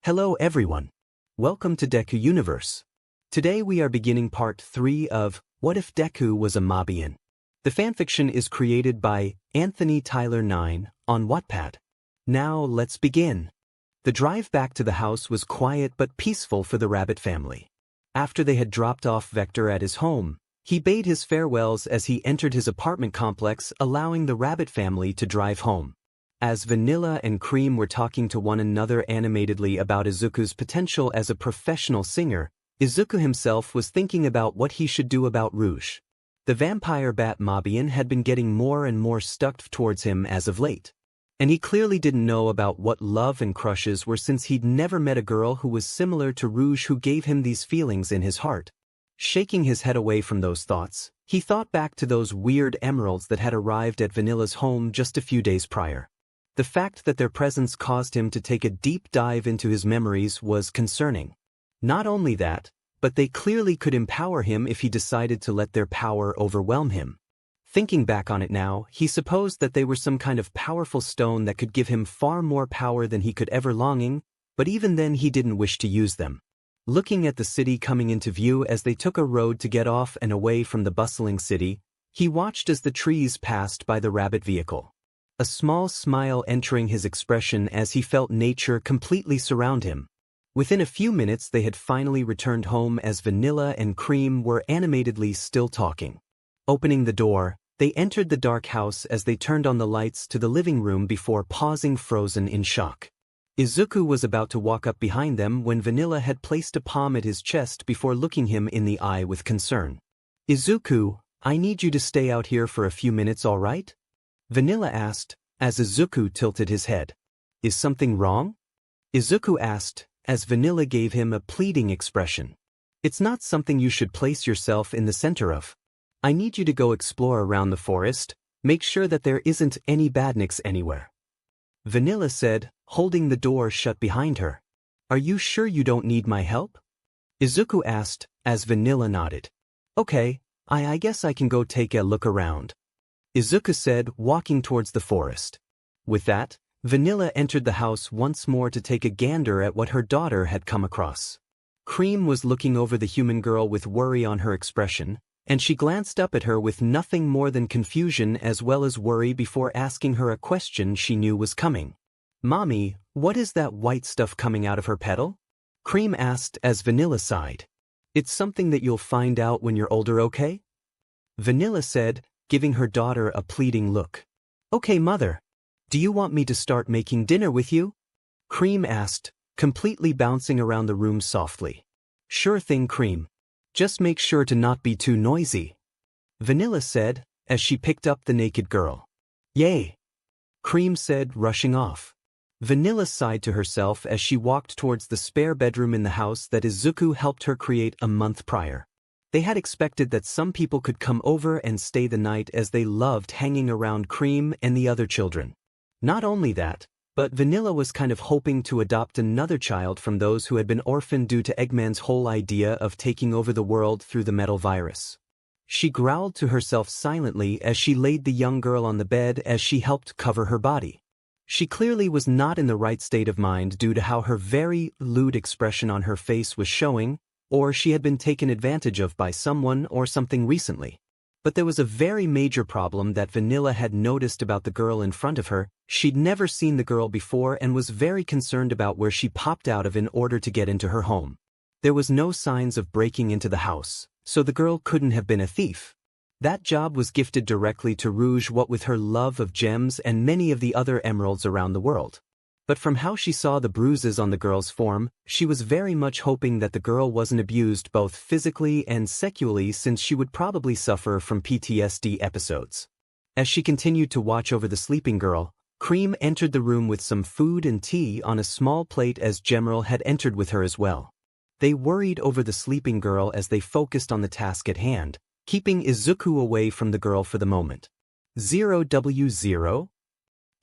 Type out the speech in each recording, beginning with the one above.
Hello everyone. Welcome to Deku Universe. Today we are beginning part 3 of What If Deku Was a Mobian? The fanfiction is created by Anthony Tyler 9 on Wattpad. Now let's begin. The drive back to the house was quiet but peaceful for the rabbit family. After they had dropped off Vector at his home, he bade his farewells as he entered his apartment complex, allowing the rabbit family to drive home. As Vanilla and Cream were talking to one another animatedly about Izuku's potential as a professional singer, Izuku himself was thinking about what he should do about Rouge. The vampire bat Mobian had been getting more and more stuck towards him as of late. And he clearly didn't know about what love and crushes were since he'd never met a girl who was similar to Rouge who gave him these feelings in his heart. Shaking his head away from those thoughts, he thought back to those weird emeralds that had arrived at Vanilla's home just a few days prior. The fact that their presence caused him to take a deep dive into his memories was concerning. Not only that, but they clearly could empower him if he decided to let their power overwhelm him. Thinking back on it now, he supposed that they were some kind of powerful stone that could give him far more power than he could ever longing, but even then he didn't wish to use them. Looking at the city coming into view as they took a road to get off and away from the bustling city, he watched as the trees passed by the rabbit vehicle. A small smile entering his expression as he felt nature completely surround him. Within a few minutes they had finally returned home as Vanilla and Cream were animatedly still talking. Opening the door, they entered the dark house as they turned on the lights to the living room before pausing frozen in shock. Izuku was about to walk up behind them when Vanilla had placed a palm at his chest before looking him in the eye with concern. "Izuku, I need you to stay out here for a few minutes, all right?" Vanilla asked, as Izuku tilted his head. "Is something wrong?" Izuku asked, as Vanilla gave him a pleading expression. "It's not something you should place yourself in the center of. I need you to go explore around the forest, make sure that there isn't any badniks anywhere." Vanilla said, holding the door shut behind her. "Are you sure you don't need my help?" Izuku asked, as Vanilla nodded. "Okay, I guess I can go take a look around," Izuku said, walking towards the forest. With that, Vanilla entered the house once more to take a gander at what her daughter had come across. Cream was looking over the human girl with worry on her expression, and she glanced up at her with nothing more than confusion as well as worry before asking her a question she knew was coming. "Mommy, what is that white stuff coming out of her petal?" Cream asked as Vanilla sighed. "It's something that you'll find out when you're older, okay?" Vanilla said, giving her daughter a pleading look. "Okay, mother. Do you want me to start making dinner with you?" Cream asked, completely bouncing around the room softly. "Sure thing, Cream. Just make sure to not be too noisy," Vanilla said, as she picked up the naked girl. "Yay," Cream said, rushing off. Vanilla sighed to herself as she walked towards the spare bedroom in the house that Izuku helped her create a month prior. They had expected that some people could come over and stay the night as they loved hanging around Cream and the other children. Not only that, but Vanilla was kind of hoping to adopt another child from those who had been orphaned due to Eggman's whole idea of taking over the world through the metal virus. She growled to herself silently as she laid the young girl on the bed as she helped cover her body. She clearly was not in the right state of mind due to how her very lewd expression on her face was showing, or she had been taken advantage of by someone or something recently. But there was a very major problem that Vanilla had noticed about the girl in front of her. She'd never seen the girl before and was very concerned about where she popped out of in order to get into her home. There was no signs of breaking into the house, so the girl couldn't have been a thief. That job was gifted directly to Rouge, what with her love of gems and many of the other emeralds around the world. But from how she saw the bruises on the girl's form, she was very much hoping that the girl wasn't abused both physically and sexually, since she would probably suffer from PTSD episodes. As she continued to watch over the sleeping girl, Cream entered the room with some food and tea on a small plate as Gemerald had entered with her as well. They worried over the sleeping girl as they focused on the task at hand, keeping Izuku away from the girl for the moment. 0W0?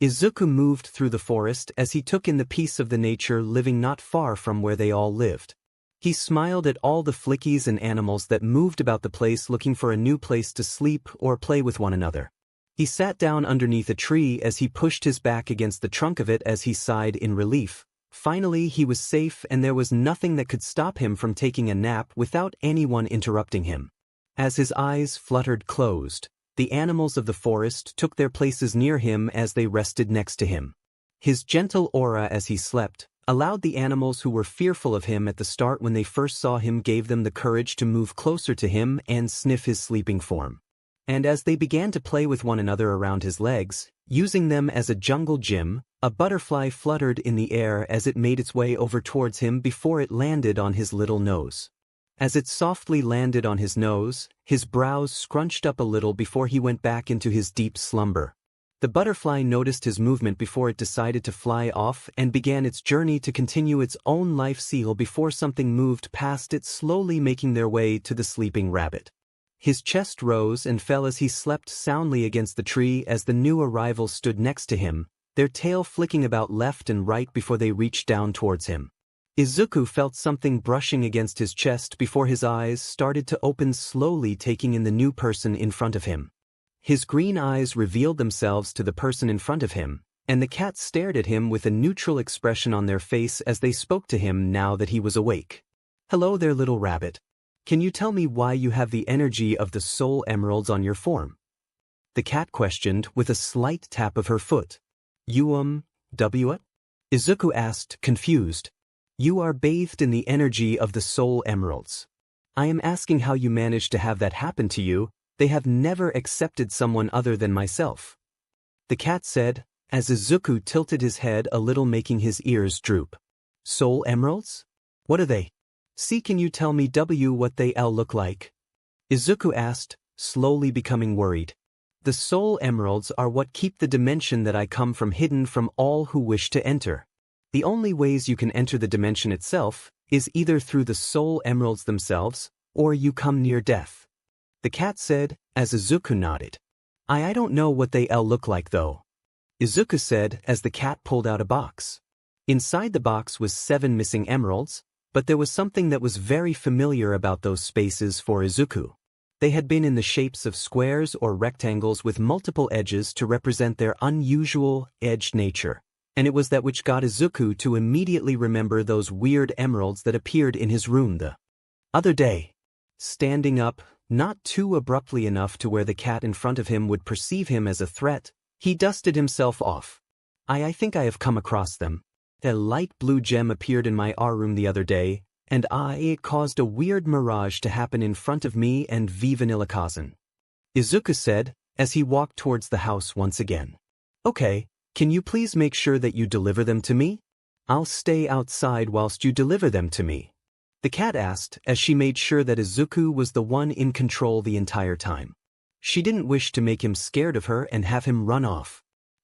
Izuku moved through the forest as he took in the peace of the nature living not far from where they all lived. He smiled at all the flickies and animals that moved about the place looking for a new place to sleep or play with one another. He sat down underneath a tree as he pushed his back against the trunk of it as he sighed in relief, Finally, he was safe and there was nothing that could stop him from taking a nap without anyone interrupting him. As his eyes fluttered closed, the animals of the forest took their places near him as they rested next to him. His gentle aura as he slept allowed the animals who were fearful of him at the start when they first saw him gave them the courage to move closer to him and sniff his sleeping form. And as they began to play with one another around his legs, using them as a jungle gym, a butterfly fluttered in the air as it made its way over towards him before it landed on his little nose. As it softly landed on his nose, his brows scrunched up a little before he went back into his deep slumber. The butterfly noticed his movement before it decided to fly off and began its journey to continue its own life cycle before something moved past it, slowly making their way to the sleeping rabbit. His chest rose and fell as he slept soundly against the tree as the new arrivals stood next to him, their tail flicking about left and right before they reached down towards him. Izuku felt something brushing against his chest before his eyes started to open slowly, taking in the new person in front of him. His green eyes revealed themselves to the person in front of him, and the cat stared at him with a neutral expression on their face as they spoke to him now that he was awake. "Hello there, little rabbit. Can you tell me why you have the energy of the soul emeralds on your form?" The cat questioned with a slight tap of her foot. "You, what?" Izuku asked, confused. "You are bathed in the energy of the soul emeralds. I am asking how you managed to have that happen to you. They have never accepted someone other than myself." The cat said, as Izuku tilted his head a little, making his ears droop. "Soul emeralds? What are they? See, can you tell me what they look like?" Izuku asked, slowly becoming worried. "The soul emeralds are what keep the dimension that I come from hidden from all who wish to enter. The only ways you can enter the dimension itself is either through the soul emeralds themselves, or you come near death." The cat said, as Izuku nodded. I don't know what they look like though," Izuku said as the cat pulled out a box. Inside the box was 7 missing emeralds, but there was something that was very familiar about those spaces for Izuku. They had been in the shapes of squares or rectangles with multiple edges to represent their unusual, edged nature, and it was that which got Izuku to immediately remember those weird emeralds that appeared in his room the other day. Standing up, not too abruptly enough to where the cat in front of him would perceive him as a threat, he dusted himself off. I think I have come across them. A light blue gem appeared in my room the other day, and it caused a weird mirage to happen in front of me and V Vanilla Cousin," Izuku said, as he walked towards the house once again. "Okay, can you please make sure that you deliver them to me? I'll stay outside whilst you deliver them to me," the cat asked as she made sure that Izuku was the one in control the entire time. She didn't wish to make him scared of her and have him run off.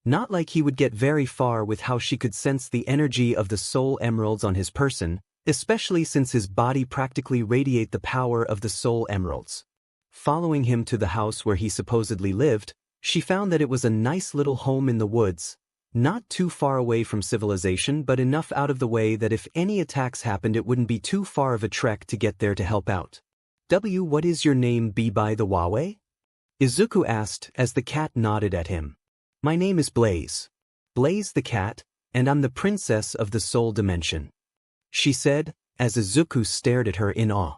Not like he would get very far with how she could sense the energy of the soul emeralds on his person, especially since his body practically radiate the power of the soul emeralds. Following him to the house where he supposedly lived, she found that it was a nice little home in the woods, not too far away from civilization but enough out of the way that if any attacks happened it wouldn't be too far of a trek to get there to help out. What is your name, be by the Huawei?" Izuku asked as the cat nodded at him. "My name is Blaze. Blaze the cat, and I'm the princess of the soul dimension," she said, as Izuku stared at her in awe.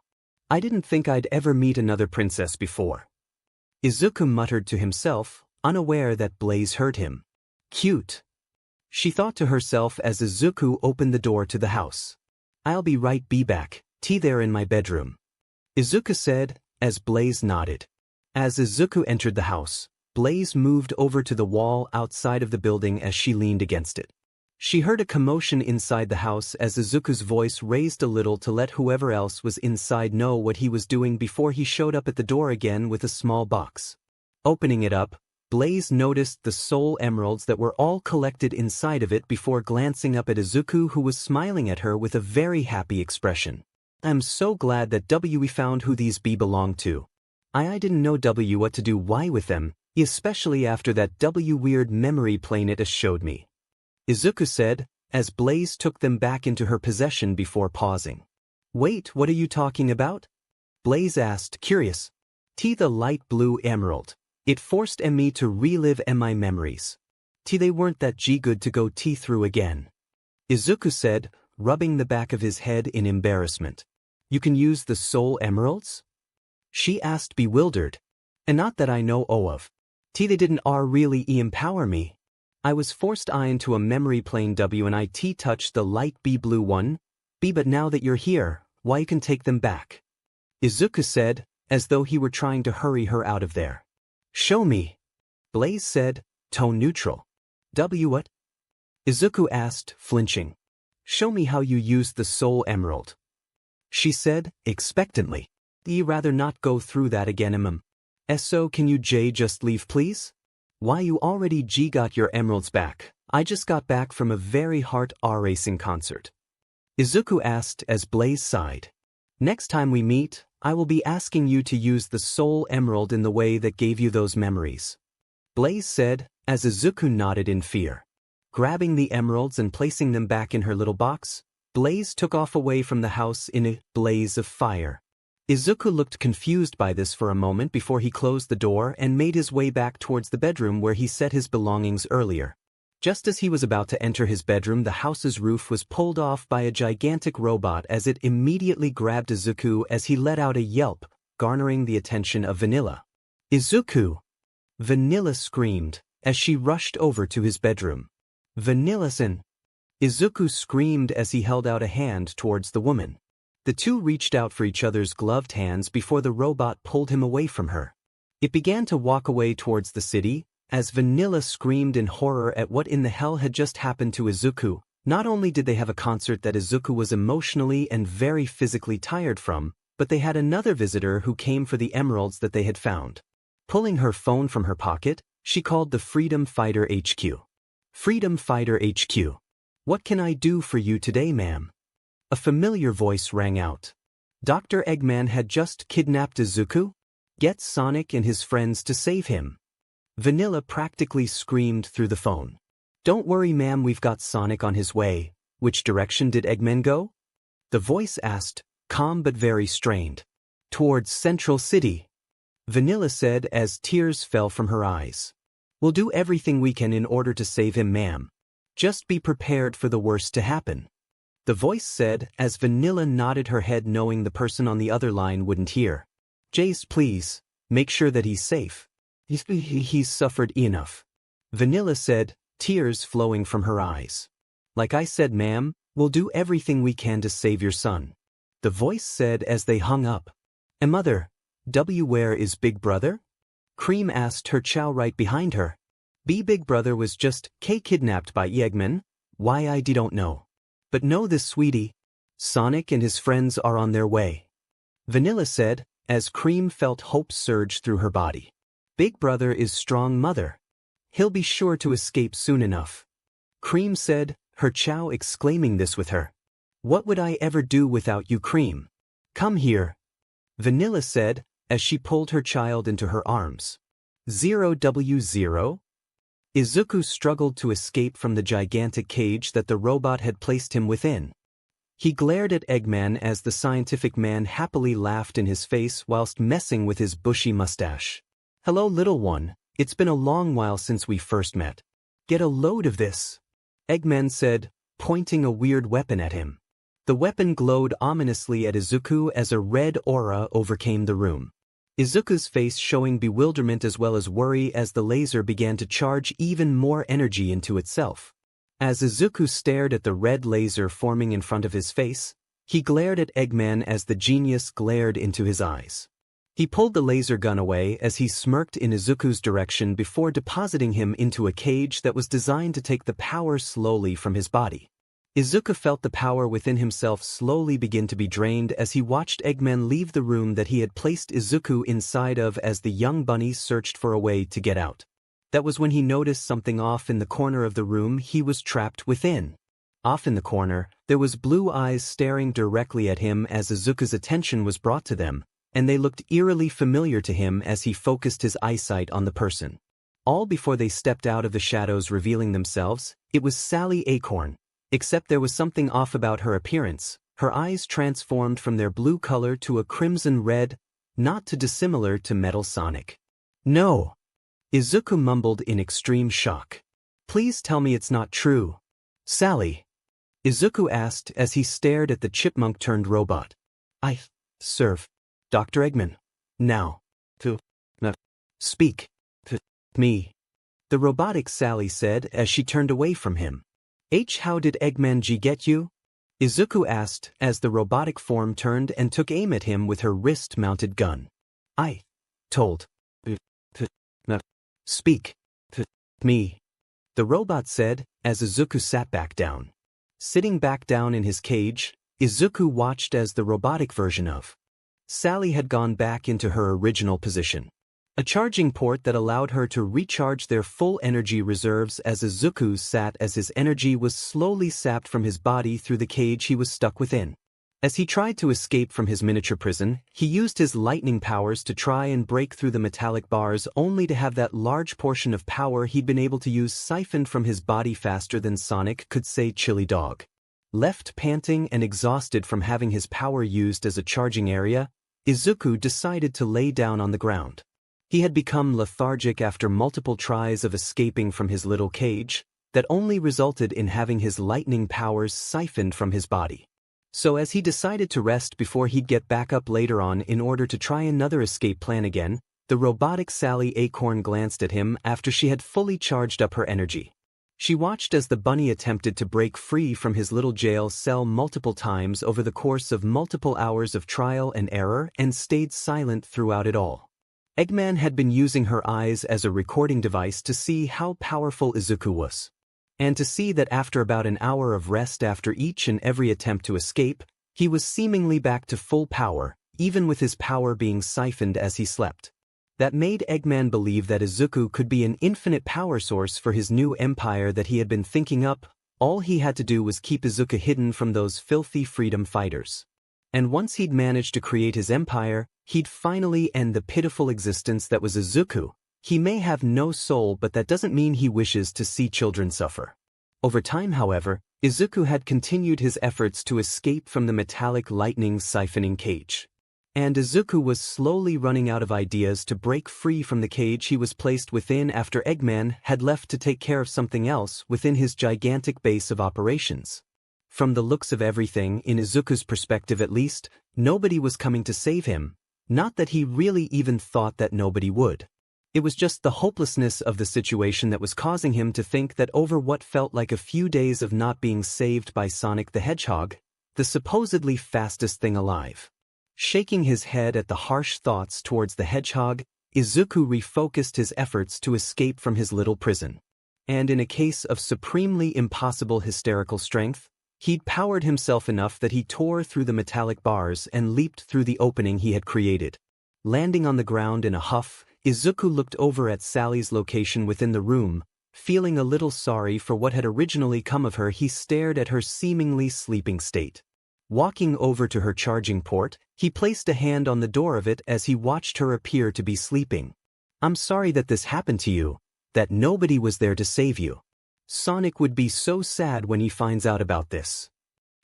"I didn't think I'd ever meet another princess before." Izuku muttered to himself, unaware that Blaze heard him. "Cute," she thought to herself as Izuku opened the door to the house. "I'll be back, tea there in my bedroom," Izuku said, as Blaze nodded. As Izuku entered the house, Blaze moved over to the wall outside of the building as she leaned against it. She heard a commotion inside the house as Izuku's voice raised a little to let whoever else was inside know what he was doing before he showed up at the door again with a small box. Opening it up, Blaze noticed the soul emeralds that were all collected inside of it before glancing up at Izuku, who was smiling at her with a very happy expression. "I'm so glad that we found who these belong to. I didn't know what to do with them, especially after that weird memory plane it showed me," Izuku said, as Blaze took them back into her possession before pausing. "Wait, what are you talking about?" Blaze asked, curious. "The light blue emerald. It forced me to relive my memories. They weren't that good to go through again," Izuku said, rubbing the back of his head in embarrassment. You can use the soul emeralds? She asked, bewildered. And not that I know of. They didn't really empower me. I was forced into a memory plane and it touched the light blue one. But now that you're here, why you can take them back? Izuku said, as though he were trying to hurry her out of there. Show me. Blaze said, tone neutral. What? Izuku asked, flinching. Show me how you used the soul emerald. She said, expectantly. You'd rather not go through that again, So can you just leave please? Why you already got your emeralds back? I just got back from a very hard racing concert. Izuku asked as Blaze sighed. Next time we meet, I will be asking you to use the soul emerald in the way that gave you those memories. Blaze said, as Izuku nodded in fear. Grabbing the emeralds and placing them back in her little box, Blaze took off away from the house in a blaze of fire. Izuku looked confused by this for a moment before he closed the door and made his way back towards the bedroom where he set his belongings earlier. Just as he was about to enter his bedroom, the house's roof was pulled off by a gigantic robot as it immediately grabbed Izuku as he let out a yelp, garnering the attention of Vanilla. Izuku! Vanilla screamed as she rushed over to his bedroom. Vanilla-san! Izuku screamed as he held out a hand towards the woman. The two reached out for each other's gloved hands before the robot pulled him away from her. It began to walk away towards the city, as Vanilla screamed in horror at what in the hell had just happened to Izuku. Not only did they have a concert that Izuku was emotionally and very physically tired from, but they had another visitor who came for the emeralds that they had found. Pulling her phone from her pocket, she called the Freedom Fighter HQ. Freedom Fighter HQ. What can I do for you today, ma'am? A familiar voice rang out. Dr. Eggman had just kidnapped Izuku? Get Sonic and his friends to save him. Vanilla practically screamed through the phone. Don't worry, ma'am, we've got Sonic on his way. Which direction did Eggman go? The voice asked, calm but very strained. Towards Central City. Vanilla said as tears fell from her eyes. We'll do everything we can in order to save him, ma'am. Just be prepared for the worst to happen. The voice said as Vanilla nodded her head, knowing the person on the other line wouldn't hear. Jace, please, make sure that he's safe. He's suffered enough. Vanilla said, tears flowing from her eyes. Like I said, ma'am, we'll do everything we can to save your son. The voice said as they hung up. And mother, where is Big Brother? Cream asked her chow right behind her. Big Brother was just kidnapped by Eggman. Why I don't know. But know this, sweetie. Sonic and his friends are on their way. Vanilla said, as Cream felt hope surge through her body. Big Brother is strong, mother. He'll be sure to escape soon enough. Cream said, her chow exclaiming this with her. What would I ever do without you, Cream? Come here. Vanilla said, as she pulled her child into her arms. 0W0? Izuku struggled to escape from the gigantic cage that the robot had placed him within. He glared at Eggman as the scientific man happily laughed in his face whilst messing with his bushy mustache. Hello, little one, it's been a long while since we first met. Get a load of this, Eggman said, pointing a weird weapon at him. The weapon glowed ominously at Izuku as a red aura overcame the room. Izuku's face showing bewilderment as well as worry as the laser began to charge even more energy into itself. As Izuku stared at the red laser forming in front of his face, he glared at Eggman as the genius glared into his eyes. He pulled the laser gun away as he smirked in Izuku's direction before depositing him into a cage that was designed to take the power slowly from his body. Izuku felt the power within himself slowly begin to be drained as he watched Eggman leave the room that he had placed Izuku inside of as the young bunny searched for a way to get out. That was when he noticed something off in the corner of the room he was trapped within. Off in the corner, there was blue eyes staring directly at him as Izuku's attention was brought to them, and they looked eerily familiar to him as he focused his eyesight on the person. All before they stepped out of the shadows revealing themselves, it was Sally Acorn. Except there was something off about her appearance. Her eyes transformed from their blue color to a crimson red, not too dissimilar to Metal Sonic. No! Izuku mumbled in extreme shock. Please tell me it's not true. Sally. Izuku asked as he stared at the chipmunk-turned robot. I serve Dr. Eggman. Now. To speak to me. The robotic Sally said as she turned away from him. How did Eggman G get you? Izuku asked as the robotic form turned and took aim at him with her wrist-mounted gun. I told to speak to me. The robot said as Izuku sat back down. Sitting back down in his cage, Izuku watched as the robotic version of Sally had gone back into her original position. A charging port that allowed her to recharge their full energy reserves as Izuku sat as his energy was slowly sapped from his body through the cage he was stuck within. As he tried to escape from his miniature prison, he used his lightning powers to try and break through the metallic bars only to have that large portion of power he'd been able to use siphoned from his body faster than Sonic could say chili dog. Left panting and exhausted from having his power used as a charging area, Izuku decided to lay down on the ground. He had become lethargic after multiple tries of escaping from his little cage that only resulted in having his lightning powers siphoned from his body. So as he decided to rest before he'd get back up later on in order to try another escape plan again, the robotic Sally Acorn glanced at him after she had fully charged up her energy. She watched as the bunny attempted to break free from his little jail cell multiple times over the course of multiple hours of trial and error and stayed silent throughout it all. Eggman had been using her eyes as a recording device to see how powerful Izuku was. And to see that after about an hour of rest after each and every attempt to escape, he was seemingly back to full power, even with his power being siphoned as he slept. That made Eggman believe that Izuku could be an infinite power source for his new empire that he had been thinking up. All he had to do was keep Izuku hidden from those filthy freedom fighters. And once he'd managed to create his empire, he'd finally end the pitiful existence that was Izuku. He may have no soul, but that doesn't mean he wishes to see children suffer. Over time, however, Izuku had continued his efforts to escape from the metallic lightning siphoning cage. And Izuku was slowly running out of ideas to break free from the cage he was placed within after Eggman had left to take care of something else within his gigantic base of operations. From the looks of everything, in Izuku's perspective at least, nobody was coming to save him. Not that he really even thought that nobody would. It was just the hopelessness of the situation that was causing him to think that over what felt like a few days of not being saved by Sonic the Hedgehog, the supposedly fastest thing alive. Shaking his head at the harsh thoughts towards the hedgehog, Izuku refocused his efforts to escape from his little prison. And in a case of supremely impossible hysterical strength, he'd powered himself enough that he tore through the metallic bars and leaped through the opening he had created. Landing on the ground in a huff, Izuku looked over at Sally's location within the room. Feeling a little sorry for what had originally come of her, he stared at her seemingly sleeping state. Walking over to her charging port, he placed a hand on the door of it as he watched her appear to be sleeping. "I'm sorry that this happened to you, that nobody was there to save you. Sonic would be so sad when he finds out about this."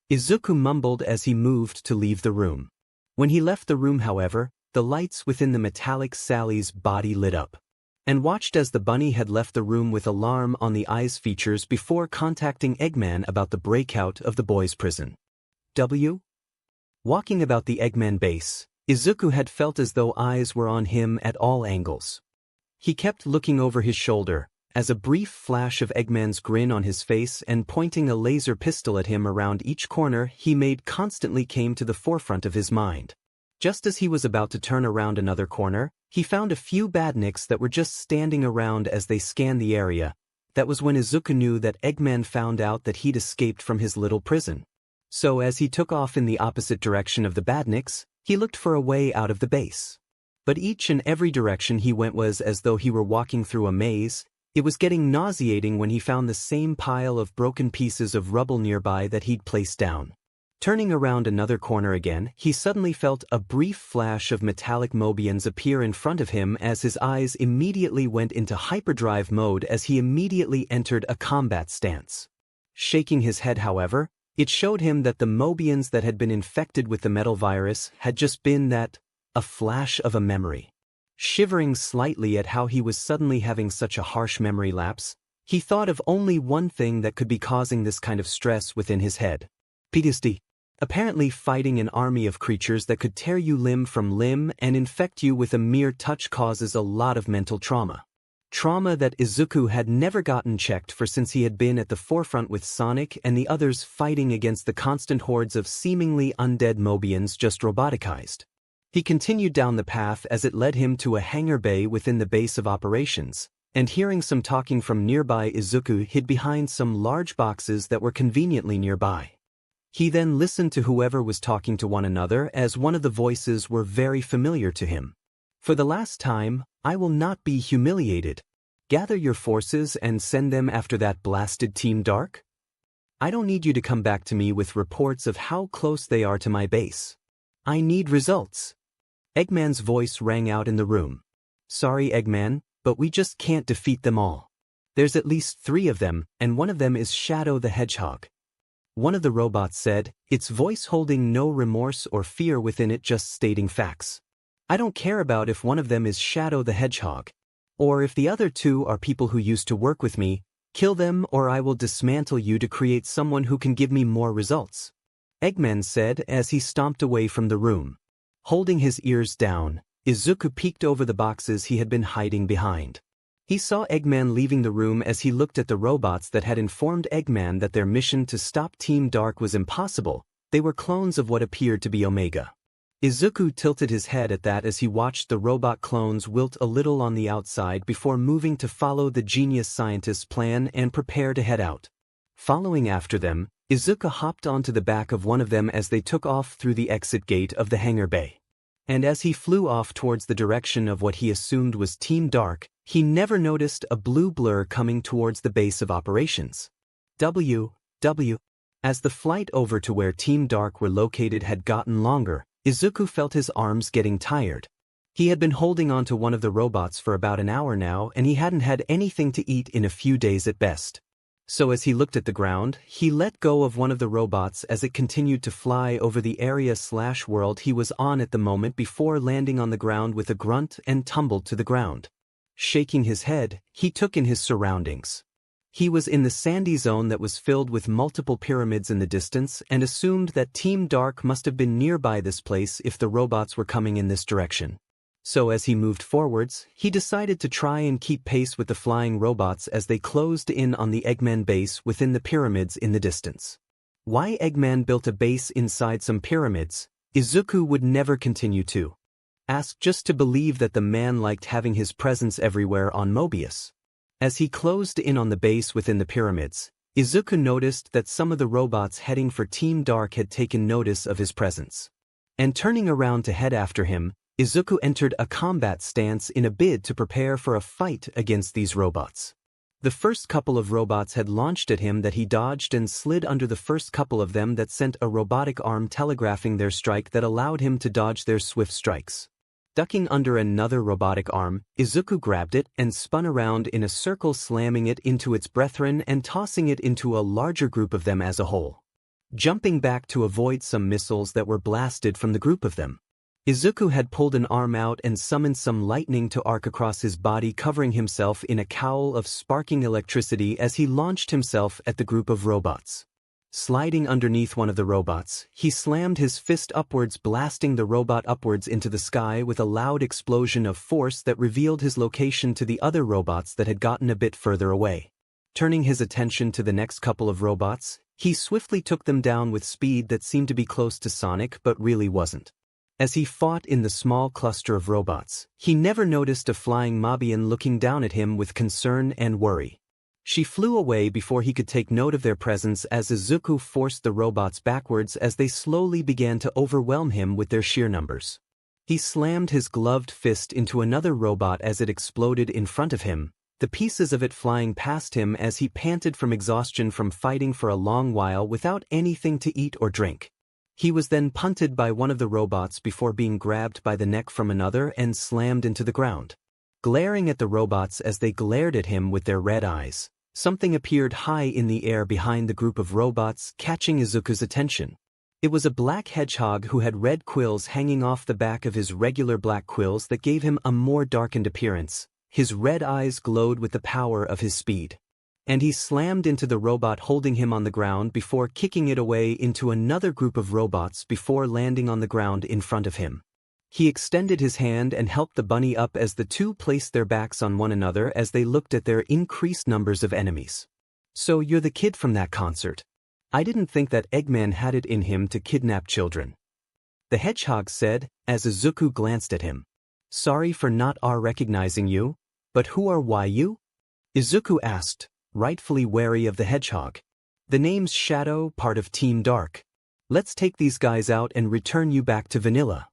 Izuku mumbled as he moved to leave the room. When he left the room, however, the lights within the metallic Sally's body lit up, and watched as the bunny had left the room with alarm on the eyes features before contacting Eggman about the breakout of the boys' prison. Walking about the Eggman base, Izuku had felt as though eyes were on him at all angles. He kept looking over his shoulder, as a brief flash of Eggman's grin on his face and pointing a laser pistol at him around each corner he made constantly came to the forefront of his mind. Just as he was about to turn around another corner, he found a few badniks that were just standing around as they scanned the area. That was when Izuku knew that Eggman found out that he'd escaped from his little prison. So as he took off in the opposite direction of the badniks, he looked for a way out of the base. But each and every direction he went was as though he were walking through a maze. It was getting nauseating when he found the same pile of broken pieces of rubble nearby that he'd placed down. Turning around another corner again, he suddenly felt a brief flash of metallic Mobians appear in front of him as his eyes immediately went into hyperdrive mode as he immediately entered a combat stance. Shaking his head, however, it showed him that the Mobians that had been infected with the metal virus had just been a flash of a memory. Shivering slightly at how he was suddenly having such a harsh memory lapse, He thought of only one thing that could be causing this kind of stress within his head. PTSD. Apparently fighting an army of creatures that could tear you limb from limb and infect you with a mere touch causes a lot of mental trauma. Trauma that Izuku had never gotten checked for since he had been at the forefront with Sonic and the others fighting against the constant hordes of seemingly undead Mobians just roboticized. He continued down the path as it led him to a hangar bay within the base of operations, and hearing some talking from nearby, Izuku hid behind some large boxes that were conveniently nearby. He then listened to whoever was talking to one another, as one of the voices were very familiar to him. For the last time, I will not be humiliated. Gather your forces and send them after that blasted Team Dark? I don't need you to come back to me with reports of how close they are to my base. I need results. Eggman's voice rang out in the room. Sorry, Eggman, but we just can't defeat them all. There's at least 3 of them, and one of them is Shadow the Hedgehog. One of the robots said, its voice holding no remorse or fear within it, just stating facts. I don't care about if one of them is Shadow the Hedgehog. Or if the other 2 are people who used to work with me, kill them or I will dismantle you to create someone who can give me more results. Eggman said as he stomped away from the room. Holding his ears down, Izuku peeked over the boxes he had been hiding behind. He saw Eggman leaving the room as he looked at the robots that had informed Eggman that their mission to stop Team Dark was impossible. They were clones of what appeared to be Omega. Izuku tilted his head at that as he watched the robot clones wilt a little on the outside before moving to follow the genius scientist's plan and prepare to head out. Following after them, Izuku hopped onto the back of one of them as they took off through the exit gate of the hangar bay. And as he flew off towards the direction of what he assumed was Team Dark, he never noticed a blue blur coming towards the base of operations. As the flight over to where Team Dark were located had gotten longer, Izuku felt his arms getting tired. He had been holding onto one of the robots for about an hour now, and he hadn't had anything to eat in a few days at best. So as he looked at the ground, he let go of one of the robots as it continued to fly over the area/world he was on at the moment before landing on the ground with a grunt and tumbled to the ground. Shaking his head, he took in his surroundings. He was in the sandy zone that was filled with multiple pyramids in the distance and assumed that Team Dark must have been nearby this place if the robots were coming in this direction. So as he moved forwards, he decided to try and keep pace with the flying robots as they closed in on the Eggman base within the pyramids in the distance. Why Eggman built a base inside some pyramids, Izuku would never continue to ask, just to believe that the man liked having his presence everywhere on Mobius. As he closed in on the base within the pyramids, Izuku noticed that some of the robots heading for Team Dark had taken notice of his presence. And turning around to head after him, Izuku entered a combat stance in a bid to prepare for a fight against these robots. The first couple of robots had launched at him that he dodged and slid under the first couple of them that sent a robotic arm telegraphing their strike that allowed him to dodge their swift strikes. Ducking under another robotic arm, Izuku grabbed it and spun around in a circle, slamming it into its brethren and tossing it into a larger group of them as a whole. Jumping back to avoid some missiles that were blasted from the group of them. Izuku had pulled an arm out and summoned some lightning to arc across his body, covering himself in a cowl of sparking electricity as he launched himself at the group of robots. Sliding underneath one of the robots, he slammed his fist upwards, blasting the robot upwards into the sky with a loud explosion of force that revealed his location to the other robots that had gotten a bit further away. Turning his attention to the next couple of robots, he swiftly took them down with speed that seemed to be close to Sonic but really wasn't. As he fought in the small cluster of robots, he never noticed a flying Mobian looking down at him with concern and worry. She flew away before he could take note of their presence as Izuku forced the robots backwards as they slowly began to overwhelm him with their sheer numbers. He slammed his gloved fist into another robot as it exploded in front of him, the pieces of it flying past him as he panted from exhaustion from fighting for a long while without anything to eat or drink. He was then punted by one of the robots before being grabbed by the neck from another and slammed into the ground. Glaring at the robots as they glared at him with their red eyes, something appeared high in the air behind the group of robots, catching Izuku's attention. It was a black hedgehog who had red quills hanging off the back of his regular black quills that gave him a more darkened appearance. His red eyes glowed with the power of his speed. and he slammed into the robot holding him on the ground before kicking it away into another group of robots before landing on the ground in front of him. He extended his hand and helped the bunny up as the two placed their backs on one another as they looked at their increased numbers of enemies. "So you're the kid from that concert. I didn't think that Eggman had it in him to kidnap children," the hedgehog said as Izuku glanced at him. "Sorry for not recognizing you, but who are you?" Izuku asked, rightfully wary of the hedgehog. "The name's Shadow, part of Team Dark. Let's take these guys out and return you back to Vanilla,"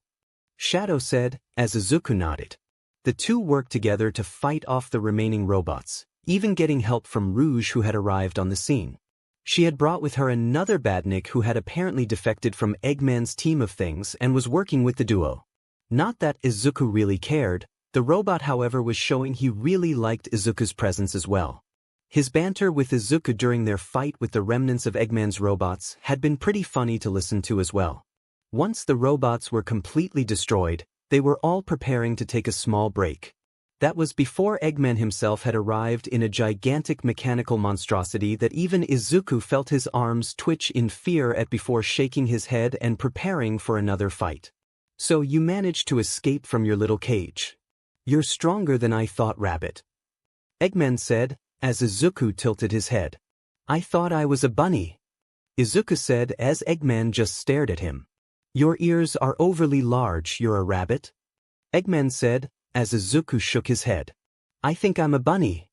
Shadow said as Izuku nodded. The two worked together to fight off the remaining robots, even getting help from Rouge who had arrived on the scene. She had brought with her another badnik who had apparently defected from Eggman's team of things and was working with the duo. Not that Izuku really cared, the robot however was showing he really liked Izuku's presence as well. His banter with Izuku during their fight with the remnants of Eggman's robots had been pretty funny to listen to as well. Once the robots were completely destroyed, they were all preparing to take a small break. That was before Eggman himself had arrived in a gigantic mechanical monstrosity that even Izuku felt his arms twitch in fear at before shaking his head and preparing for another fight. "So you managed to escape from your little cage. You're stronger than I thought, Rabbit," Eggman said as Izuku tilted his head. "I thought I was a bunny," Izuku said as Eggman just stared at him. "Your ears are overly large, you're a rabbit," Eggman said as Izuku shook his head. "I think I'm a bunny,"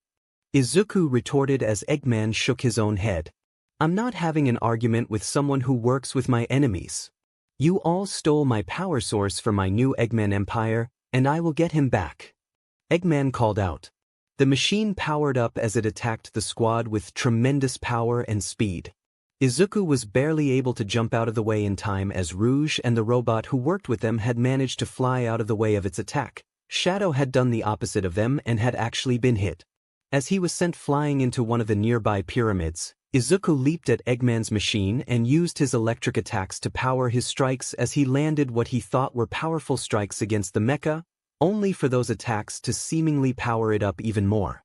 Izuku retorted as Eggman shook his own head. "I'm not having an argument with someone who works with my enemies. You all stole my power source for my new Eggman Empire, and I will get him back," Eggman called out. The machine powered up as it attacked the squad with tremendous power and speed. Izuku was barely able to jump out of the way in time as Rouge and the robot who worked with them had managed to fly out of the way of its attack. Shadow had done the opposite of them and had actually been hit. As he was sent flying into one of the nearby pyramids, Izuku leaped at Eggman's machine and used his electric attacks to power his strikes as he landed what he thought were powerful strikes against the mecha, only for those attacks to seemingly power it up even more.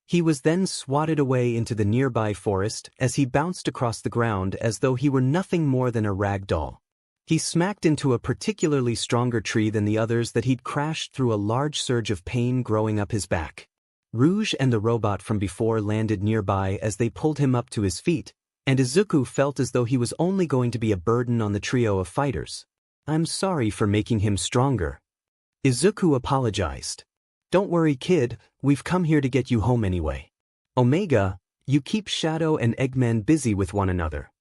He was then swatted away into the nearby forest as he bounced across the ground as though he were nothing more than a rag doll. He smacked into a particularly stronger tree than the others that he'd crashed through a large surge of pain growing up his back. Rouge and the robot from before landed nearby as they pulled him up to his feet, and Izuku felt as though he was only going to be a burden on the trio of fighters. "I'm sorry for making him stronger," Izuku apologized. "Don't worry, kid, we've come here to get you home anyway. Omega, you keep Shadow and Eggman busy with one another,"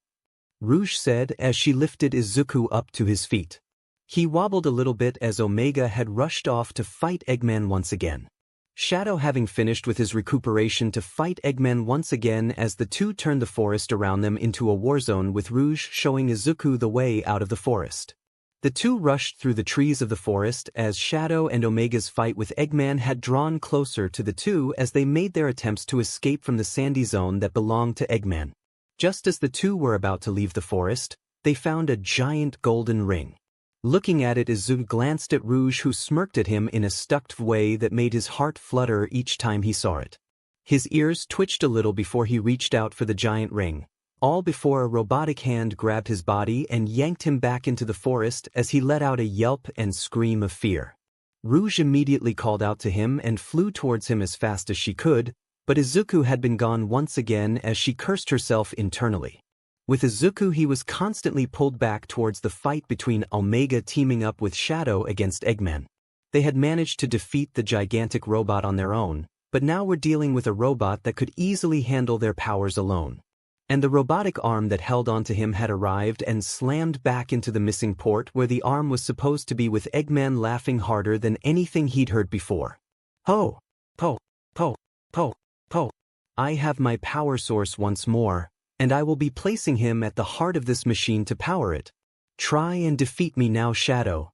Rouge said as she lifted Izuku up to his feet. He wobbled a little bit as Omega had rushed off to fight Eggman once again. Shadow having finished with his recuperation to fight Eggman once again as the two turned the forest around them into a war zone with Rouge showing Izuku the way out of the forest. The two rushed through the trees of the forest as Shadow and Omega's fight with Eggman had drawn closer to the two as they made their attempts to escape from the sandy zone that belonged to Eggman. Just as the two were about to leave the forest, they found a giant golden ring. Looking at it, Izuku glanced at Rouge who smirked at him in a stuck way that made his heart flutter each time he saw it. His ears twitched a little before he reached out for the giant ring, all before a robotic hand grabbed his body and yanked him back into the forest as he let out a yelp and scream of fear. Rouge immediately called out to him and flew towards him as fast as she could, but Izuku had been gone once again as she cursed herself internally. With Izuku, he was constantly pulled back towards the fight between Omega teaming up with Shadow against Eggman. They had managed to defeat the gigantic robot on their own, but now were dealing with a robot that could easily handle their powers alone. And the robotic arm that held onto him had arrived and slammed back into the missing port where the arm was supposed to be, with Eggman laughing harder than anything he'd heard before. "Ho! Po! Po! Po! Po! I have my power source once more, and I will be placing him at the heart of this machine to power it. Try and defeat me now, Shadow,"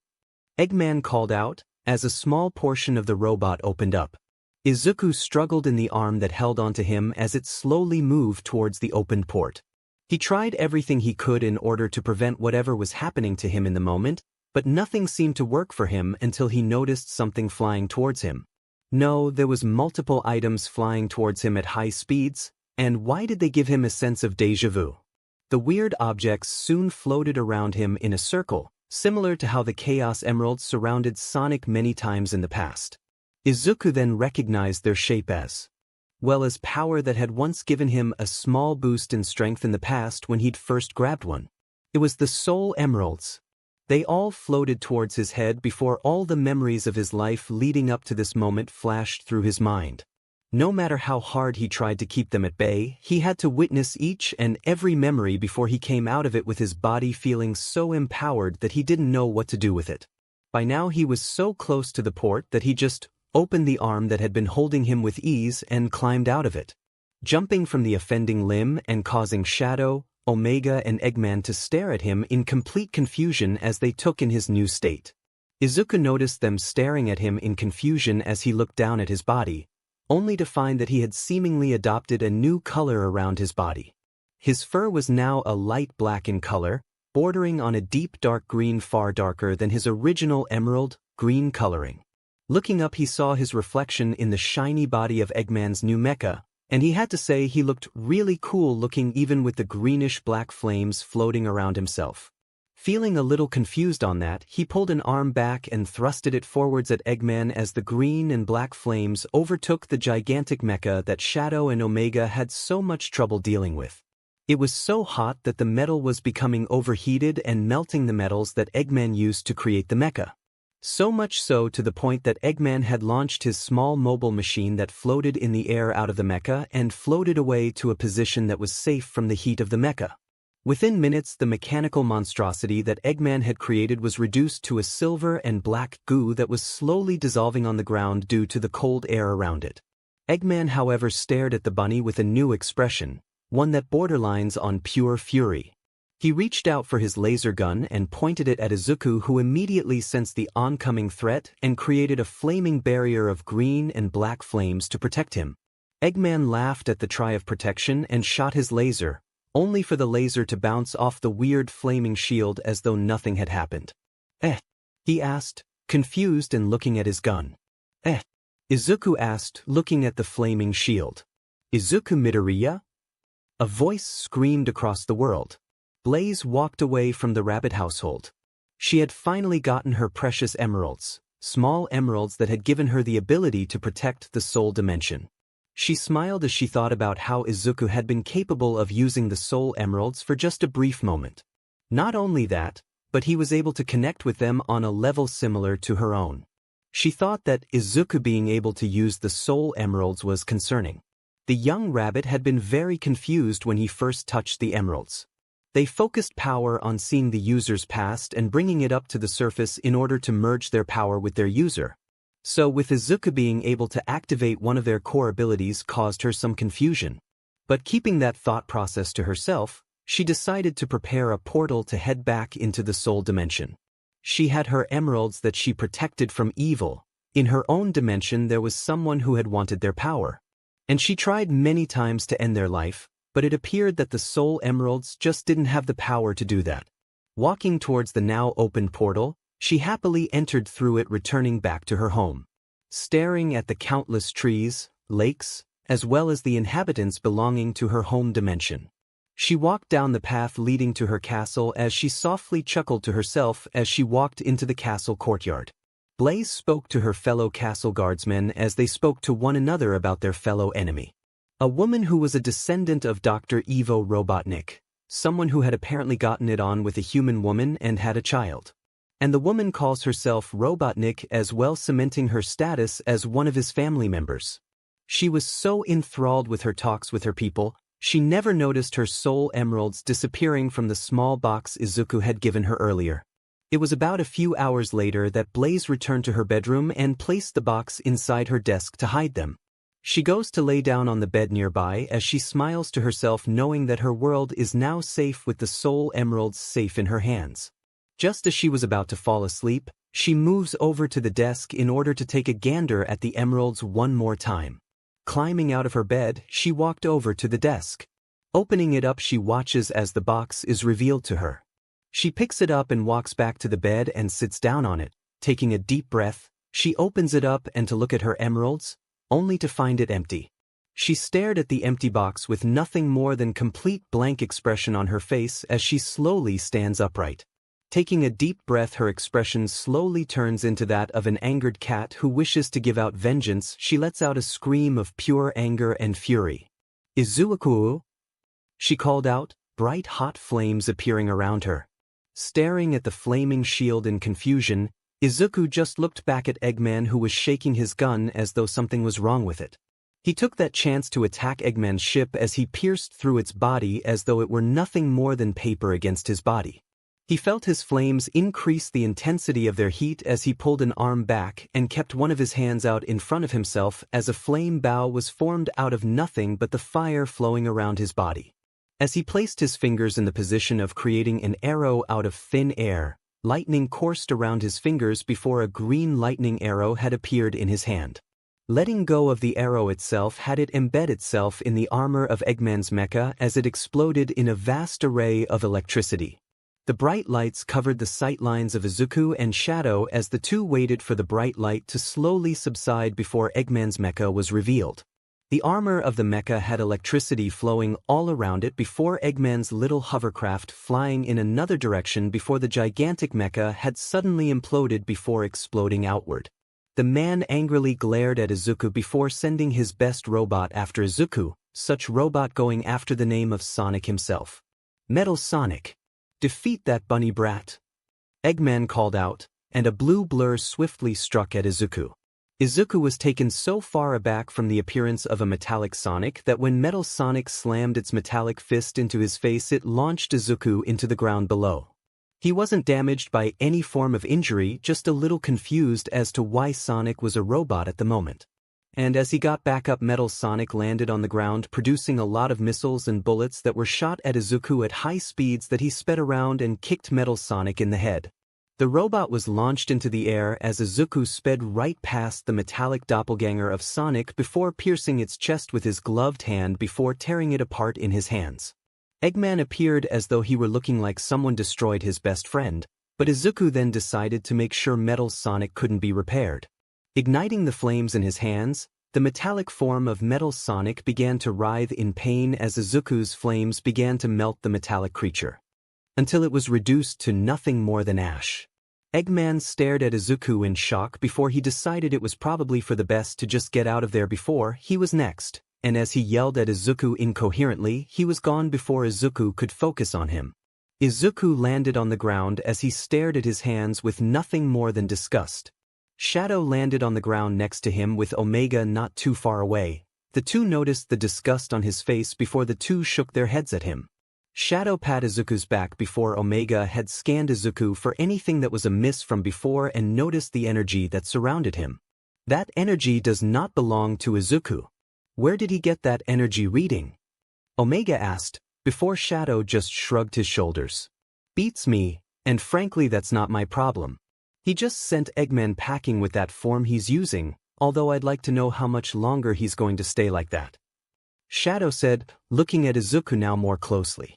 Eggman called out as a small portion of the robot opened up. Izuku struggled in the arm that held onto him as it slowly moved towards the opened port. He tried everything he could in order to prevent whatever was happening to him in the moment, but nothing seemed to work for him until he noticed something flying towards him. No, there was multiple items flying towards him at high speeds, And why did they give him a sense of déjà vu? The weird objects soon floated around him in a circle, similar to how the Chaos Emeralds surrounded Sonic many times in the past. Izuku then recognized their shape as well as power that had once given him a small boost in strength in the past when he'd first grabbed one. It was the Soul Emeralds. They all floated towards his head before all the memories of his life leading up to this moment flashed through his mind. No matter how hard he tried to keep them at bay, he had to witness each and every memory before he came out of it with his body feeling so empowered that he didn't know what to do with it. By now he was so close to the port that he just opened the arm that had been holding him with ease and climbed out of it, jumping from the offending limb and causing Shadow, Omega and Eggman to stare at him in complete confusion as they took in his new state. Izuku noticed them staring at him in confusion as he looked down at his body, only to find that he had seemingly adopted a new color around his body. His fur was now a light black in color, bordering on a deep dark green far darker than his original emerald green coloring. Looking up he saw his reflection in the shiny body of Eggman's new mecha, and he had to say he looked really cool looking even with the greenish-black flames floating around himself. Feeling a little confused on that, he pulled an arm back and thrusted it forwards at Eggman as the green and black flames overtook the gigantic mecha that Shadow and Omega had so much trouble dealing with. It was so hot that the metal was becoming overheated and melting the metals that Eggman used to create the mecha. So much so to the point that Eggman had launched his small mobile machine that floated in the air out of the mecha and floated away to a position that was safe from the heat of the mecha. Within minutes, the mechanical monstrosity that Eggman had created was reduced to a silver and black goo that was slowly dissolving on the ground due to the cold air around it. Eggman, however, stared at the bunny with a new expression, one that borderlines on pure fury. He reached out for his laser gun and pointed it at Izuku, who immediately sensed the oncoming threat and created a flaming barrier of green and black flames to protect him. Eggman laughed at the try of protection and shot his laser, only for the laser to bounce off the weird flaming shield as though nothing had happened. He asked, confused and looking at his gun. Izuku asked, looking at the flaming shield. Izuku Midoriya? A voice screamed across the world. Blaze walked away from the rabbit household. She had finally gotten her precious emeralds, small emeralds that had given her the ability to protect the soul dimension. She smiled as she thought about how Izuku had been capable of using the soul emeralds for just a brief moment. Not only that, but he was able to connect with them on a level similar to her own. She thought that Izuku being able to use the soul emeralds was concerning. The young rabbit had been very confused when he first touched the emeralds. They focused power on seeing the user's past and bringing it up to the surface in order to merge their power with their user. So with Izuku being able to activate one of their core abilities caused her some confusion. But keeping that thought process to herself, she decided to prepare a portal to head back into the soul dimension. She had her emeralds that she protected from evil. In her own dimension there was someone who had wanted their power. And she tried many times to end their life, but it appeared that the soul emeralds just didn't have the power to do that. Walking towards the now opened portal, she happily entered through it, returning back to her home. Staring at the countless trees, lakes, as well as the inhabitants belonging to her home dimension. She walked down the path leading to her castle as she softly chuckled to herself as she walked into the castle courtyard. Blaze spoke to her fellow castle guardsmen as they spoke to one another about their fellow enemy. A woman who was a descendant of Dr. Ivo Robotnik, someone who had apparently gotten it on with a human woman and had a child. And the woman calls herself Robotnik as well, cementing her status as one of his family members. She was so enthralled with her talks with her people, she never noticed her soul emeralds disappearing from the small box Izuku had given her earlier. It was about a few hours later that Blaze returned to her bedroom and placed the box inside her desk to hide them. She goes to lay down on the bed nearby as she smiles to herself, knowing that her world is now safe with the soul emeralds safe in her hands. Just as she was about to fall asleep, she moves over to the desk in order to take a gander at the emeralds one more time. Climbing out of her bed, she walked over to the desk. Opening it up, she watches as the box is revealed to her. She picks it up and walks back to the bed and sits down on it. Taking a deep breath, she opens it up and to look at her emeralds, only to find it empty. She stared at the empty box with nothing more than complete blank expression on her face as she slowly stands upright. Taking a deep breath, her expression slowly turns into that of an angered cat who wishes to give out vengeance. She lets out a scream of pure anger and fury. "Izuku!" she called out, bright hot flames appearing around her. Staring at the flaming shield in confusion, Izuku just looked back at Eggman, who was shaking his gun as though something was wrong with it. He took that chance to attack Eggman's ship as he pierced through its body as though it were nothing more than paper against his body. He felt his flames increase the intensity of their heat as he pulled an arm back and kept one of his hands out in front of himself as a flame bow was formed out of nothing but the fire flowing around his body. As he placed his fingers in the position of creating an arrow out of thin air, lightning coursed around his fingers before a green lightning arrow had appeared in his hand. Letting go of the arrow itself had it embed itself in the armor of Eggman's mecha as it exploded in a vast array of electricity. The bright lights covered the sight lines of Izuku and Shadow as the two waited for the bright light to slowly subside before Eggman's mecha was revealed. The armor of the mecha had electricity flowing all around it before Eggman's little hovercraft flying in another direction before the gigantic mecha had suddenly imploded before exploding outward. The man angrily glared at Izuku before sending his best robot after Izuku, such robot going after the name of Sonic himself. "Metal Sonic! Defeat that bunny brat!" Eggman called out, and a blue blur swiftly struck at Izuku. Izuku was taken so far aback from the appearance of a metallic Sonic that when Metal Sonic slammed its metallic fist into his face, it launched Izuku into the ground below. He wasn't damaged by any form of injury, just a little confused as to why Sonic was a robot at the moment. And as he got back up, Metal Sonic landed on the ground, producing a lot of missiles and bullets that were shot at Izuku at high speeds that he sped around and kicked Metal Sonic in the head. The robot was launched into the air as Izuku sped right past the metallic doppelganger of Sonic before piercing its chest with his gloved hand before tearing it apart in his hands. Eggman appeared as though he were looking like someone destroyed his best friend, but Izuku then decided to make sure Metal Sonic couldn't be repaired. Igniting the flames in his hands, the metallic form of Metal Sonic began to writhe in pain as Izuku's flames began to melt the metallic creature, until it was reduced to nothing more than ash. Eggman stared at Izuku in shock before he decided it was probably for the best to just get out of there before he was next. And as he yelled at Izuku incoherently, he was gone before Izuku could focus on him. Izuku landed on the ground as he stared at his hands with nothing more than disgust. Shadow landed on the ground next to him with Omega not too far away. The two noticed the disgust on his face before the two shook their heads at him. Shadow pat Izuku's back before Omega had scanned Izuku for anything that was amiss from before and noticed the energy that surrounded him. That energy does not belong to Izuku. Where did he get that energy reading? Omega asked, before Shadow just shrugged his shoulders. Beats me, and frankly that's not my problem. He just sent Eggman packing with that form he's using, although I'd like to know how much longer he's going to stay like that. Shadow said, looking at Izuku now more closely.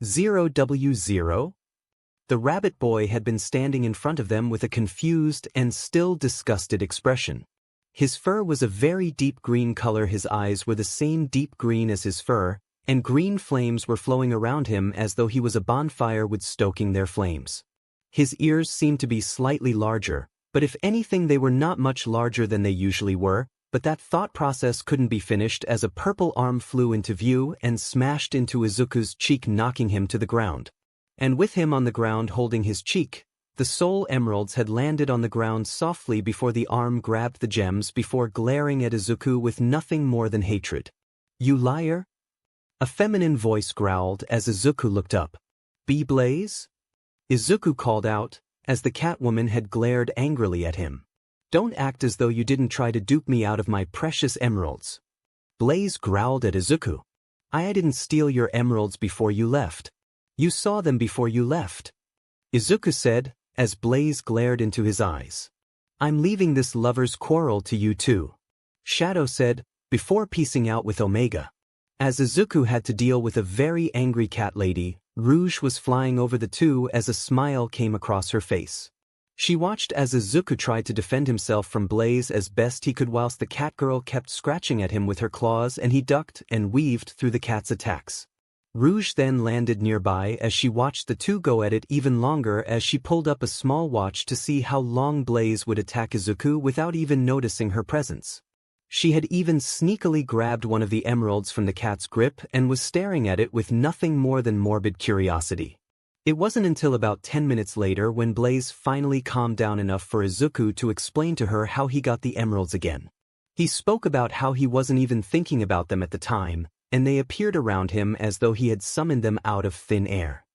0W0? The rabbit boy had been standing in front of them with a confused and still disgusted expression. His fur was a very deep green color, his eyes were the same deep green as his fur, and green flames were flowing around him as though he was a bonfire with stoking their flames. His ears seemed to be slightly larger, but if anything they were not much larger than they usually were, but that thought process couldn't be finished as a purple arm flew into view and smashed into Izuku's cheek, knocking him to the ground. And with him on the ground holding his cheek, the soul emeralds had landed on the ground softly before the arm grabbed the gems before glaring at Izuku with nothing more than hatred. "You liar?" A feminine voice growled as Izuku looked up. "Be Blaze?" Izuku called out, as the Catwoman had glared angrily at him. "Don't act as though you didn't try to dupe me out of my precious emeralds." Blaze growled at Izuku. "I didn't steal your emeralds before you left. You saw them before you left," Izuku said, as Blaze glared into his eyes. "I'm leaving this lover's quarrel to you too," Shadow said, before peacing out with Omega. As Izuku had to deal with a very angry cat lady, Rouge was flying over the two as a smile came across her face. She watched as Izuku tried to defend himself from Blaze as best he could whilst the cat girl kept scratching at him with her claws and he ducked and weaved through the cat's attacks. Rouge then landed nearby as she watched the two go at it even longer as she pulled up a small watch to see how long Blaze would attack Izuku without even noticing her presence. She had even sneakily grabbed one of the emeralds from the cat's grip and was staring at it with nothing more than morbid curiosity. It wasn't until about 10 minutes later when Blaze finally calmed down enough for Izuku to explain to her how he got the emeralds again. He spoke about how he wasn't even thinking about them at the time, and they appeared around him as though he had summoned them out of thin air.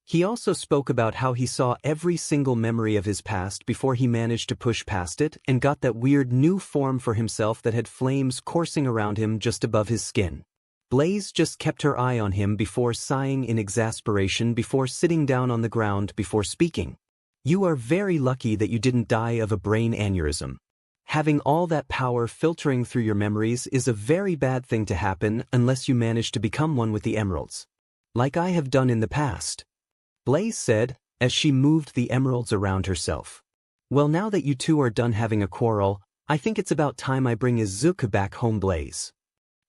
He also spoke about how he saw every single memory of his past before he managed to push past it and got that weird new form for himself that had flames coursing around him just above his skin. Blaze just kept her eye on him before sighing in exasperation before sitting down on the ground before speaking. "You are very lucky that you didn't die of a brain aneurysm. Having all that power filtering through your memories is a very bad thing to happen unless you manage to become one with the emeralds. Like I have done in the past," Blaze said, as she moved the emeralds around herself. "Well, now that you two are done having a quarrel, I think it's about time I bring Izuku back home," Blaze,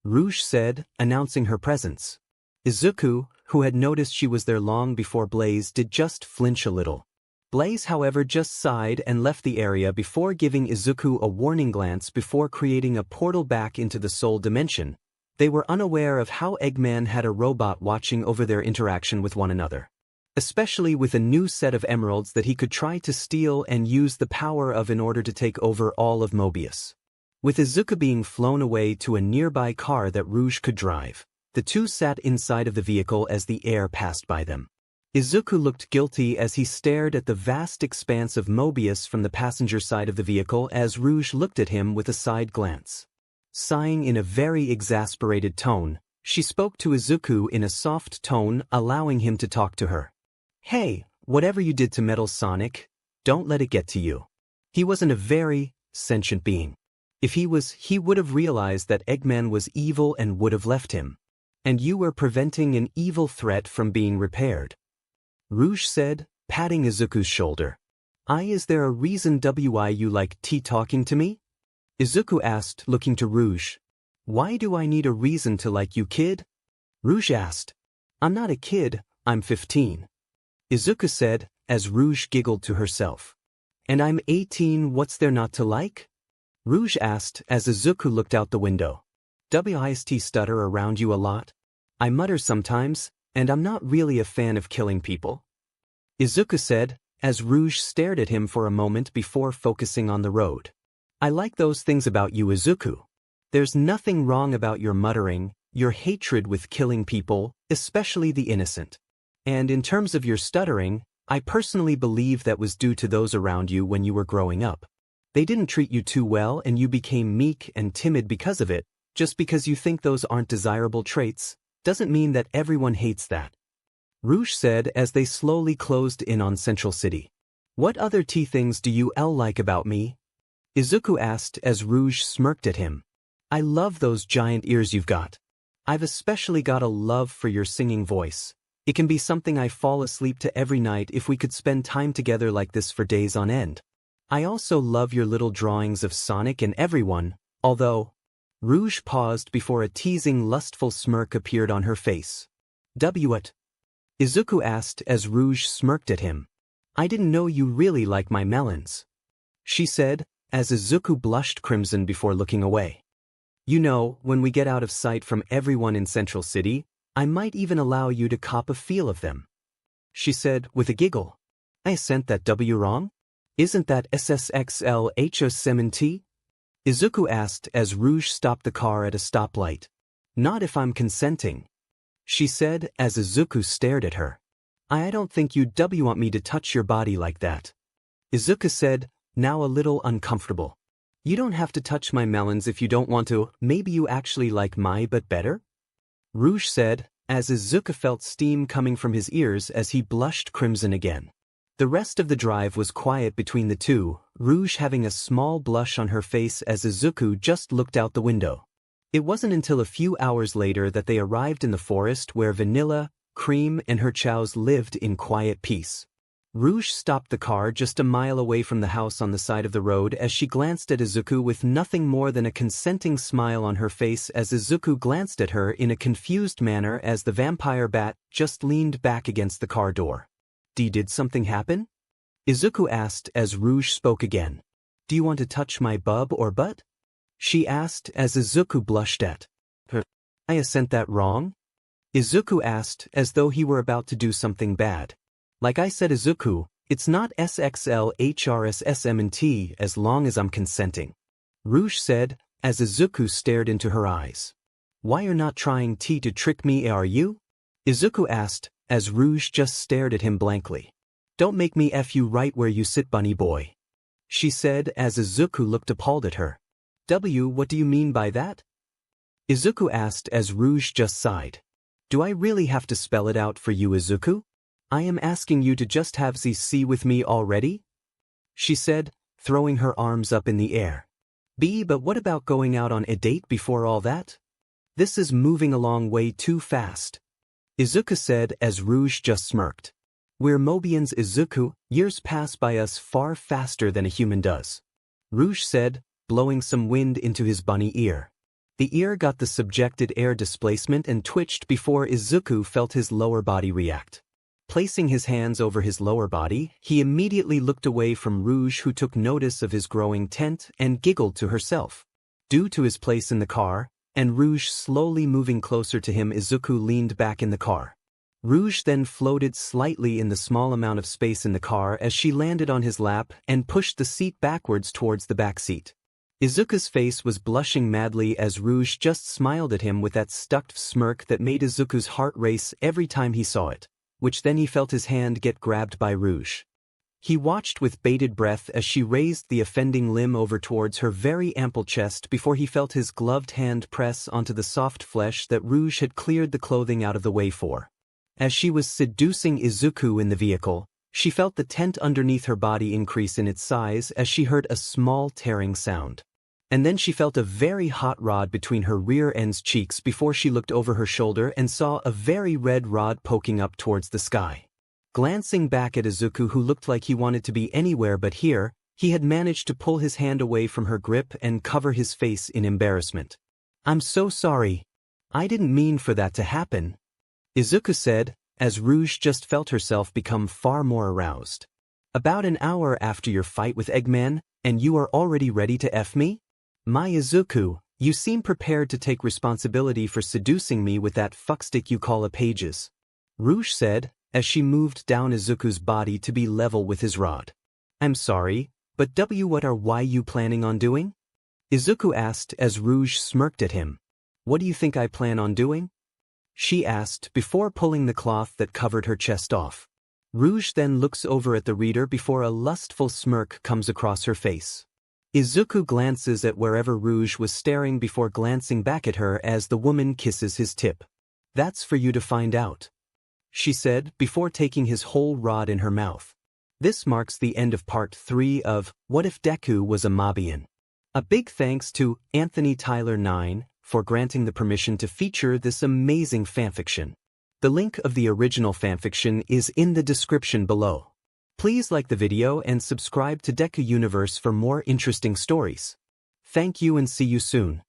Rouge said, announcing her presence. Izuku, who had noticed she was there long before Blaze, did just flinch a little. Blaze, however, just sighed and left the area before giving Izuku a warning glance before creating a portal back into the soul dimension. They were unaware of how Eggman had a robot watching over their interaction with one another. Especially with a new set of emeralds that he could try to steal and use the power of in order to take over all of Mobius. With Izuku being flown away to a nearby car that Rouge could drive, the two sat inside of the vehicle as the air passed by them. Izuku looked guilty as he stared at the vast expanse of Mobius from the passenger side of the vehicle as Rouge looked at him with a side glance. Sighing in a very exasperated tone, she spoke to Izuku in a soft tone, allowing him to talk to her. "Hey, whatever you did to Metal Sonic, don't let it get to you. He wasn't a very sentient being. If he would have realized that Eggman was evil and would have left him. And you were preventing an evil threat from being repaired," Rouge said, patting Izuku's shoulder. Is there a reason why you like talking to me?" Izuku asked, looking to Rouge. "Why do I need a reason to like you, kid?" Rouge asked. "I'm not a kid, I'm 15. Izuku said, as Rouge giggled to herself. "And I'm 18, what's there not to like?" Rouge asked as Izuku looked out the window. "Wist stutter around you a lot?" "I mutter sometimes, and I'm not really a fan of killing people," Izuku said, as Rouge stared at him for a moment before focusing on the road. "I like those things about you, Izuku. There's nothing wrong about your muttering, your hatred with killing people, especially the innocent. And in terms of your stuttering, I personally believe that was due to those around you when you were growing up. They didn't treat you too well and you became meek and timid because of it. Just because you think those aren't desirable traits, doesn't mean that everyone hates that," Rouge said as they slowly closed in on Central City. "What other things do you like about me?" Izuku asked as Rouge smirked at him. "I love those giant ears you've got. I've especially got a love for your singing voice. It can be something I fall asleep to every night if we could spend time together like this for days on end. I also love your little drawings of Sonic and everyone, although..." Rouge paused before a teasing, lustful smirk appeared on her face. "What?" Izuku asked as Rouge smirked at him. "I didn't know you really like my melons," she said, as Izuku blushed crimson before looking away. "You know, when we get out of sight from everyone in Central City, I might even allow you to cop a feel of them," she said with a giggle. "I sent that wrong? Isn't that SSXLHO7T?" Izuku asked as Rouge stopped the car at a stoplight. "Not if I'm consenting," she said as Izuku stared at her. I don't think you want me to touch your body like that," Izuku said, now a little uncomfortable. "You don't have to touch my melons if you don't want to. Maybe you actually like my butt better?" Rouge said, as Izuku felt steam coming from his ears as he blushed crimson again. The rest of the drive was quiet between the two, Rouge having a small blush on her face as Izuku just looked out the window. It wasn't until a few hours later that they arrived in the forest where Vanilla, Cream, and her chows lived in quiet peace. Rouge stopped the car just a mile away from the house on the side of the road as she glanced at Izuku with nothing more than a consenting smile on her face as Izuku glanced at her in a confused manner as the vampire bat just leaned back against the car door. Did something happen? Izuku asked as Rouge spoke again. Do you want to touch my bub or butt? She asked as Izuku blushed at her. I sent that wrong? Izuku asked as though he were about to do something bad. Like I said, Izuku, it's not SXL HRSSMNT as long as I'm consenting. Rouge said as Izuku stared into her eyes. Why you're not trying to trick me, are you? Izuku asked as Rouge just stared at him blankly. Don't make me F you right where you sit, bunny boy. She said as Izuku looked appalled at her. What do you mean by that? Izuku asked as Rouge just sighed. Do I really have to spell it out for you, Izuku? I am asking you to just have ZC with me already? She said, throwing her arms up in the air. But what about going out on a date before all that? This is moving along way too fast. Izuku said as Rouge just smirked. We're Mobians, Izuku, years pass by us far faster than a human does. Rouge said, blowing some wind into his bunny ear. The ear got the subjected air displacement and twitched before Izuku felt his lower body react. Placing his hands over his lower body, he immediately looked away from Rouge, who took notice of his growing tent and giggled to herself. Due to his place in the car, and Rouge slowly moving closer to him, Izuku leaned back in the car. Rouge then floated slightly in the small amount of space in the car as she landed on his lap and pushed the seat backwards towards the back seat. Izuku's face was blushing madly as Rouge just smiled at him with that stuck smirk that made Izuku's heart race every time he saw it, which then he felt his hand get grabbed by Rouge. He watched with bated breath as she raised the offending limb over towards her very ample chest before he felt his gloved hand press onto the soft flesh that Rouge had cleared the clothing out of the way for. As she was seducing Izuku in the vehicle, she felt the tent underneath her body increase in its size as she heard a small tearing sound. And then she felt a very hot rod between her rear end's cheeks before she looked over her shoulder and saw a very red rod poking up towards the sky. Glancing back at Izuku, who looked like he wanted to be anywhere but here, he had managed to pull his hand away from her grip and cover his face in embarrassment. I'm so sorry. I didn't mean for that to happen, Izuku said, as Rouge just felt herself become far more aroused. About an hour after your fight with Eggman, and you are already ready to F me? My Izuku, you seem prepared to take responsibility for seducing me with that fuckstick you call a pages, Rouge said, as she moved down Izuku's body to be level with his rod. I'm sorry, but what are you planning on doing? Izuku asked as Rouge smirked at him. What do you think I plan on doing? She asked before pulling the cloth that covered her chest off. Rouge then looks over at the reader before a lustful smirk comes across her face. Izuku glances at wherever Rouge was staring before glancing back at her as the woman kisses his tip. That's for you to find out, she said before taking his whole rod in her mouth. This marks the end of part 3 of What If Deku Was a Mobian? A big thanks to Anthony Tyler 9 for granting the permission to feature this amazing fanfiction. The link of the original fanfiction is in the description below. Please like the video and subscribe to Deku Universe for more interesting stories. Thank you and see you soon.